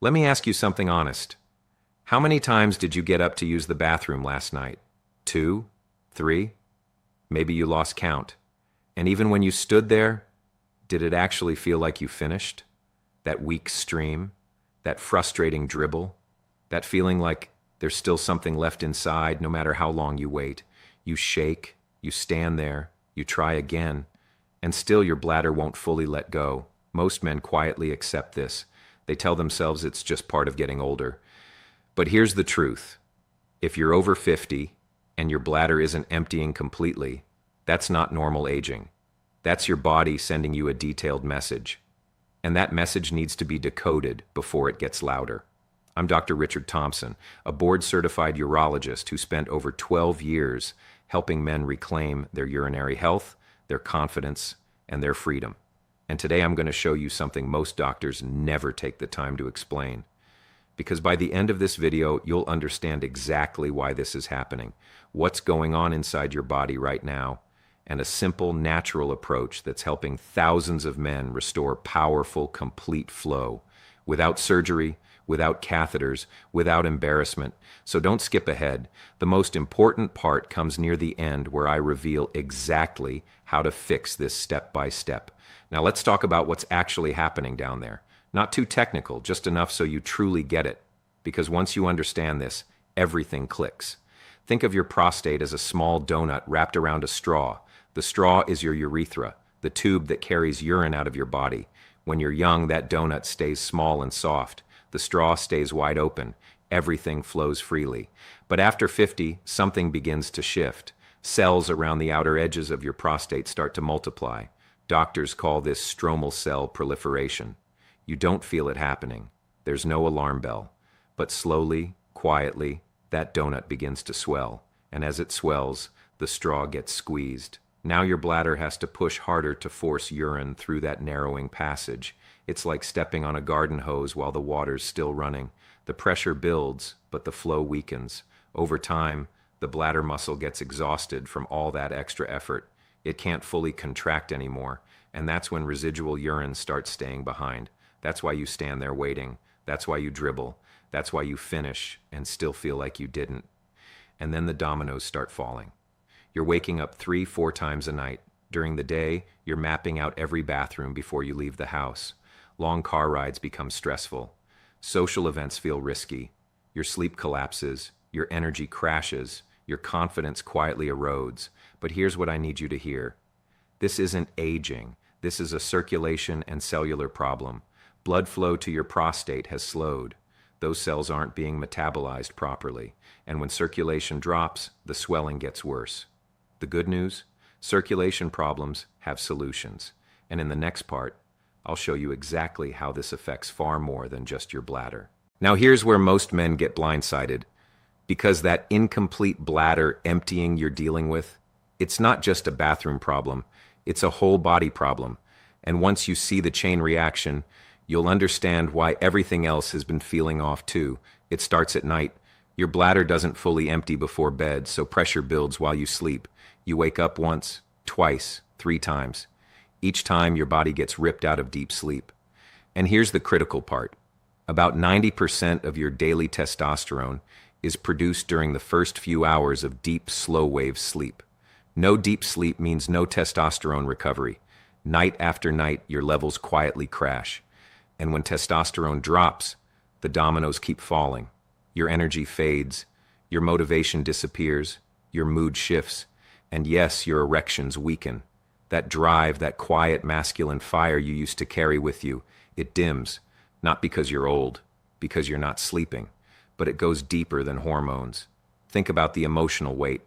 Let me ask you something honest. How many times did you get up to use the bathroom last night? 2? 3? Maybe you lost count. And even when you stood there, did it actually feel like you finished? That weak stream? That frustrating dribble? That feeling like there's still something left inside no matter how long you wait? You shake, you stand there, you try again, and still your bladder won't fully let go. Most men quietly accept this. They tell themselves it's just part of getting older. But here's the truth. If you're over 50 and your bladder isn't emptying completely, that's not normal aging. That's your body sending you a detailed message. And that message needs to be decoded before it gets louder. I'm Dr. Richard Thompson, a board-certified urologist who spent over 12 years helping men reclaim their urinary health, their confidence, and their freedom. And today I'm going to show you something most doctors never take the time to explain. Because by the end of this video, you'll understand exactly why this is happening, what's going on inside your body right now, and a simple, natural approach that's helping thousands of men restore powerful, complete flow, without surgery, without catheters, without embarrassment. So don't skip ahead. The most important part comes near the end, where I reveal exactly how to fix this step by step. Now let's talk about what's actually happening down there. Not too technical, just enough so you truly get it. Because once you understand this, everything clicks. Think of your prostate as a small donut wrapped around a straw. The straw is your urethra, the tube that carries urine out of your body. When you're young, that donut stays small and soft. The straw stays wide open. Everything flows freely. But after 50, something begins to shift. Cells around the outer edges of your prostate start to multiply. Doctors call this stromal cell proliferation. You don't feel it happening. There's no alarm bell. But slowly, quietly, that donut begins to swell. And as it swells, the straw gets squeezed. Now your bladder has to push harder to force urine through that narrowing passage. It's like stepping on a garden hose while the water's still running. The pressure builds, but the flow weakens. Over time, the bladder muscle gets exhausted from all that extra effort. It can't fully contract anymore, and that's when residual urine starts staying behind. That's why you stand there waiting. That's why you dribble. That's why you finish and still feel like you didn't. And then the dominoes start falling. You're waking up 3-4 times a night. During the day, you're mapping out every bathroom before you leave the house. Long car rides become stressful. Social events feel risky. Your sleep collapses. Your energy crashes. Your confidence quietly erodes. But here's what I need you to hear. This isn't aging. This is a circulation and cellular problem. Blood flow to your prostate has slowed. Those cells aren't being metabolized properly. And when circulation drops, the swelling gets worse. The good news? Circulation problems have solutions. And in the next part, I'll show you exactly how this affects far more than just your bladder. Now here's where most men get blindsided. Because that incomplete bladder emptying you're dealing with, it's not just a bathroom problem, it's a whole body problem. And once you see the chain reaction, you'll understand why everything else has been feeling off too. It starts at night. Your bladder doesn't fully empty before bed, so pressure builds while you sleep. You wake up once, twice, 3 times. Each time your body gets ripped out of deep sleep. And here's the critical part. About 90% of your daily testosterone is produced during the first few hours of deep, slow-wave sleep. No deep sleep means no testosterone recovery. Night after night, your levels quietly crash. And when testosterone drops, the dominoes keep falling. Your energy fades, your motivation disappears, your mood shifts, and yes, your erections weaken. That drive, that quiet masculine fire you used to carry with you, it dims, not because you're old, because you're not sleeping, but it goes deeper than hormones. Think about the emotional weight,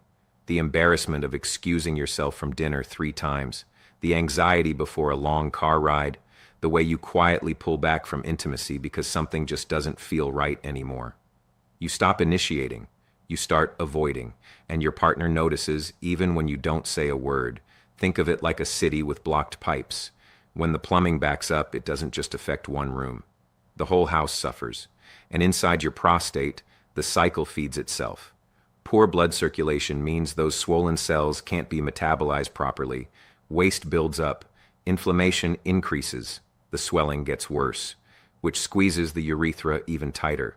the embarrassment of excusing yourself from dinner 3 times, the anxiety before a long car ride, the way you quietly pull back from intimacy because something just doesn't feel right anymore. You stop initiating, you start avoiding, and your partner notices even when you don't say a word. Think of it like a city with blocked pipes. When the plumbing backs up, it doesn't just affect one room. The whole house suffers. And inside your prostate, the cycle feeds itself. Poor blood circulation means those swollen cells can't be metabolized properly. Waste builds up. Inflammation increases. The swelling gets worse. which squeezes the urethra even tighter.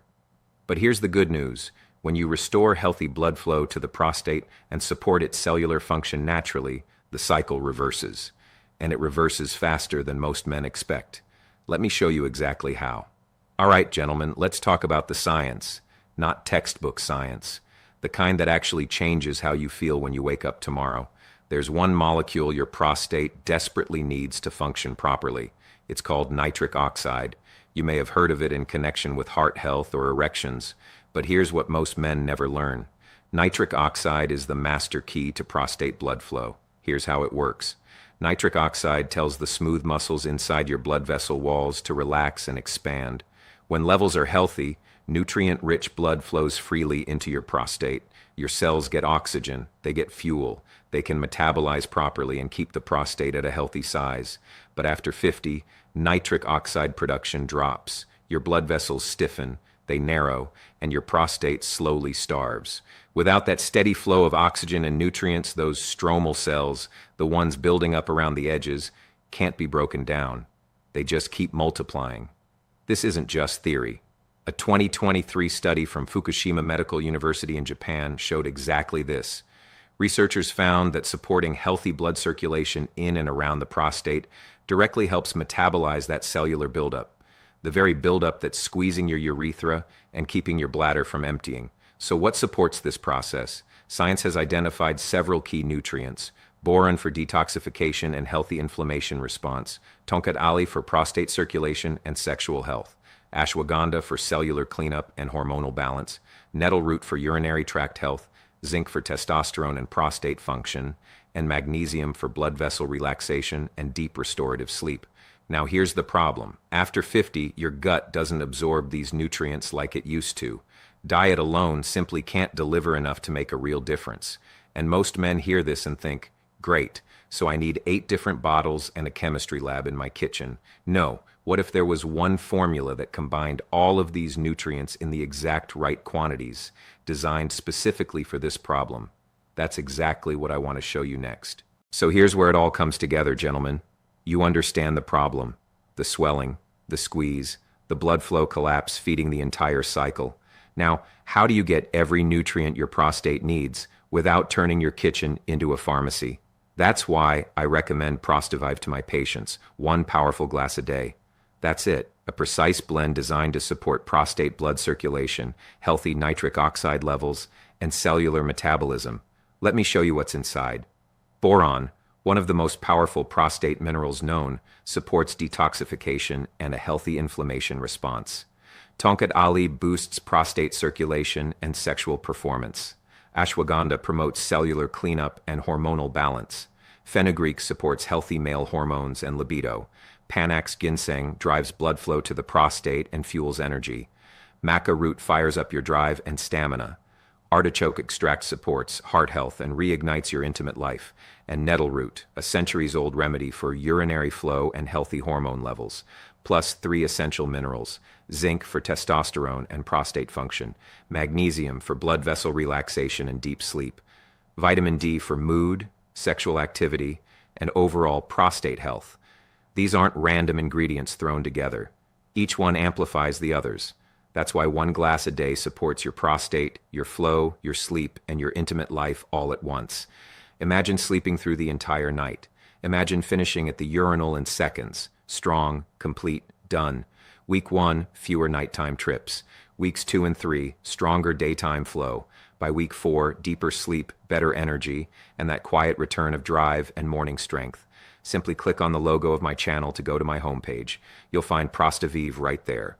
But here's the good news. When you restore healthy blood flow to the prostate and support its cellular function naturally, the cycle reverses. And it reverses faster than most men expect. Let me show you exactly how. All right, gentlemen, let's talk about the science, not textbook science. The kind that actually changes how you feel when you wake up tomorrow. There's one molecule your prostate desperately needs to function properly. It's called nitric oxide. You may have heard of it in connection with heart health or erections, but here's what most men never learn. Nitric oxide is the master key to prostate blood flow. Here's how it works. Nitric oxide tells the smooth muscles inside your blood vessel walls to relax and expand. When levels are healthy, nutrient-rich blood flows freely into your prostate. Your cells get oxygen, they get fuel, they can metabolize properly and keep the prostate at a healthy size. But after 50, nitric oxide production drops. Your blood vessels stiffen, they narrow, and your prostate slowly starves. Without that steady flow of oxygen and nutrients, those stromal cells, the ones building up around the edges, can't be broken down. They just keep multiplying. This isn't just theory. A 2023 study from Fukushima Medical University in Japan showed exactly this. Researchers found that supporting healthy blood circulation in and around the prostate directly helps metabolize that cellular buildup, the very buildup that's squeezing your urethra and keeping your bladder from emptying. So what supports this process? Science has identified several key nutrients: boron for detoxification and healthy inflammation response, tongkat for prostate circulation and sexual health, ashwagandha for cellular cleanup and hormonal balance, nettle root for urinary tract health, zinc for testosterone and prostate function, and magnesium for blood vessel relaxation and deep restorative sleep. Now here's the problem. After 50, your gut doesn't absorb these nutrients like it used to. Diet alone simply can't deliver enough to make a real difference. And most men hear this and think, great, so I need 8 different bottles and a chemistry lab in my kitchen. No, what if there was one formula that combined all of these nutrients in the exact right quantities, designed specifically for this problem? That's exactly what I want to show you next. So here's where it all comes together, gentlemen. You understand the problem, the swelling, the squeeze, the blood flow collapse feeding the entire cycle. Now, how do you get every nutrient your prostate needs without turning your kitchen into a pharmacy? That's why I recommend Prostavive to my patients, 1 powerful glass a day. That's it, a precise blend designed to support prostate blood circulation, healthy nitric oxide levels, and cellular metabolism. Let me show you what's inside. Boron, one of the most powerful prostate minerals known, supports detoxification and a healthy inflammation response. Tongkat boosts prostate circulation and sexual performance. Ashwagandha promotes cellular cleanup and hormonal balance. Fenugreek supports healthy male hormones and libido. Panax ginseng drives blood flow to the prostate and fuels energy. Maca root fires up your drive and stamina. Artichoke extract supports heart health and reignites your intimate life. And nettle root, a centuries-old remedy for urinary flow and healthy hormone levels, plus 3 essential minerals: zinc for testosterone and prostate function, magnesium for blood vessel relaxation and deep sleep, vitamin D for mood, sexual activity, and overall prostate health. These aren't random ingredients thrown together. Each one amplifies the others. That's why 1 glass a day supports your prostate, your flow, your sleep, and your intimate life all at once. Imagine sleeping through the entire night. Imagine finishing at the urinal in seconds. Strong, complete, done. Week 1, fewer nighttime trips. Weeks 2 and 3, stronger daytime flow. By week 4, deeper sleep, better energy, and that quiet return of drive and morning strength. Simply click on the logo of my channel to go to my homepage. You'll find Prostavive right there.